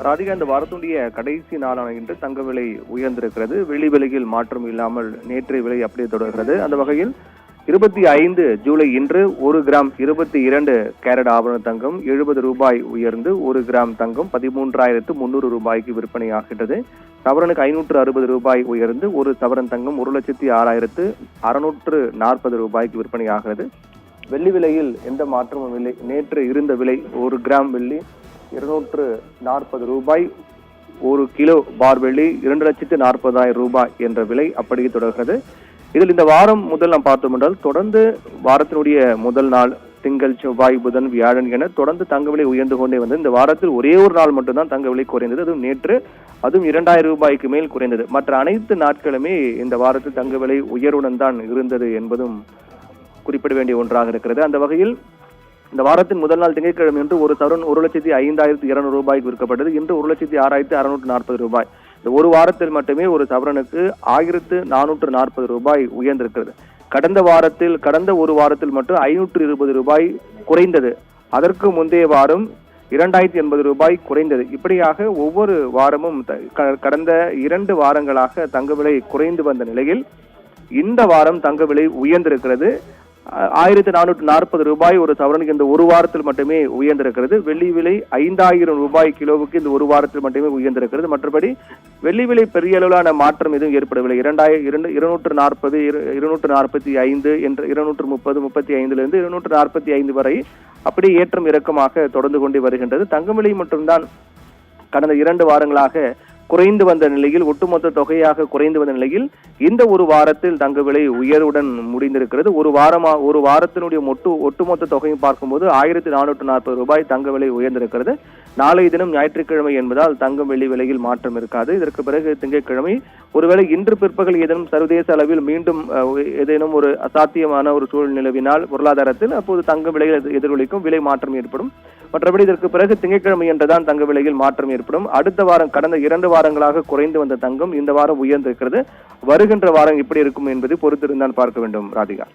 ராதிகா, இந்த வாரத்துடைய கடைசி நாளான இன்று தங்க விலை உயர்ந்திருக்கிறது. வெள்ளி விலையில் மாற்றம் இல்லாமல் நேற்றைய விலை அப்படியே தொடர்கிறது. அந்த வகையில் 25 ஜூலை இன்று 1 கிராம் 22 கேரட் ஆபரண தங்கம் 70 ரூபாய் உயர்ந்து 1 கிராம் தங்கம் 13,300 ரூபாய்க்கு விற்பனையாகின்றது. சவரனுக்கு 560 ரூபாய் உயர்ந்து 1 சவரன் தங்கம் 1,06,640 ரூபாய்க்கு விற்பனையாகிறது. வெள்ளி விலையில் எந்த மாற்றமும் இல்லை. நேற்று இருந்த விலை 1 கிராம் வெள்ளி 240 ரூபாய், 1 கிலோ பார் வெள்ளி 2,40,000 ரூபாய் என்ற விலை அப்படியே தொடர்கிறது. இதில் இந்த வாரம் முதல் நாம் பார்த்தோம் என்றால் தொடர்ந்து வாரத்தினுடைய முதல் நாள் திங்கள், செவ்வாய், புதன், வியாழன் என தொடர்ந்து தங்க விலை உயர்ந்து கொண்டே வந்தது. இந்த வாரத்தில் ஒரே ஒரு நாள் மட்டும்தான் தங்க விலை குறைந்தது. அதுவும் நேற்று, அதுவும் 2,000 ரூபாய்க்கு மேல் குறைந்தது. மற்ற அனைத்து நாட்களுமே இந்த வாரத்தில் தங்க விலை உயர்வுடன் தான் இருந்தது என்பதும் குறிப்பிட வேண்டிய ஒன்றாக இருக்கிறது. அந்த வகையில் இந்த வாரத்தின் முதல் நாள் திங்கட்கிழமை என்று ஒரு சவரன் 1,05,200 ரூபாய்க்கு விற்கப்பட்டது. இன்று 1,06,640 ரூபாய். இந்த ஒரு வாரத்தில் மட்டுமே ஒரு சவரனுக்கு 1,440 ரூபாய் உயர்ந்திருக்கிறது. கடந்த ஒரு வாரத்தில் மட்டும் 520 ரூபாய் குறைந்தது. அதற்கு முந்தைய வாரம் 2,080 ரூபாய் குறைந்தது. இப்படியாக ஒவ்வொரு வாரமும் கடந்த 2 வாரங்களாக தங்க விலை குறைந்து வந்த நிலையில் இந்த வாரம் தங்க விலை உயர்ந்திருக்கிறது. 1,440 ரூபாய் ஒரு சவரனுக்கு இந்த ஒரு வாரத்தில் மட்டுமே உயர்ந்திருக்கிறது. வெள்ளி விலை 5,000 ரூபாய் கிலோவுக்கு இந்த ஒரு வாரத்தில் மட்டுமே உயர்ந்திருக்கிறது. மற்றபடி வெள்ளி விலை பெரிய அளவிலான மாற்றம் எதுவும் ஏற்படவில்லை. 240, 245 என்ற 230, 35 245 வரை அப்படி ஏற்றம் இறக்கமாக தொடர்ந்து கொண்டே வருகின்றது. தங்க விலை மட்டும்தான் கடந்த 2 வாரங்களாக குறைந்து வந்த நிலையில், ஒட்டுமொத்த தொகையாக குறைந்து வந்த நிலையில் இந்த ஒரு வாரத்தில் தங்க விலை உயர்வுடன் முடிந்திருக்கிறது. ஒரு வாரத்தினுடைய ஒட்டுமொத்த தொகையும் பார்க்கும்போது 1,440 ரூபாய் தங்க விலை உயர்ந்திருக்கிறது. நாளைய தினம் ஞாயிற்றுக்கிழமை என்பதால் தங்கம் வெள்ளி விலையில் மாற்றம் இருக்காது. இதற்கு பிறகு திங்கட்கிழமை ஒருவேளை இன்று பிற்பகல் ஏதேனும் சர்வதேச அளவில் மீண்டும் ஏதேனும் ஒரு அசாத்தியமான ஒரு சூழல் நிலவினால் பொருளாதாரத்தில், அப்போது தங்க விலையில் எதிரொலிக்கும் விலை மாற்றம் ஏற்படும். மற்றபடி இதற்கு பிறகு திங்கட்கிழமை என்றுதான் தங்க விலையில் மாற்றம் ஏற்படும். அடுத்த வாரம் கடந்த 2 வாரங்களாக குறைந்து வந்த தங்கம் இந்த வாரம் உயர்ந்திருக்கிறது. வருகின்ற வாரம் எப்படி இருக்கும் என்பதை பொறுத்திருந்தான் பார்க்க வேண்டும் ராதிகா.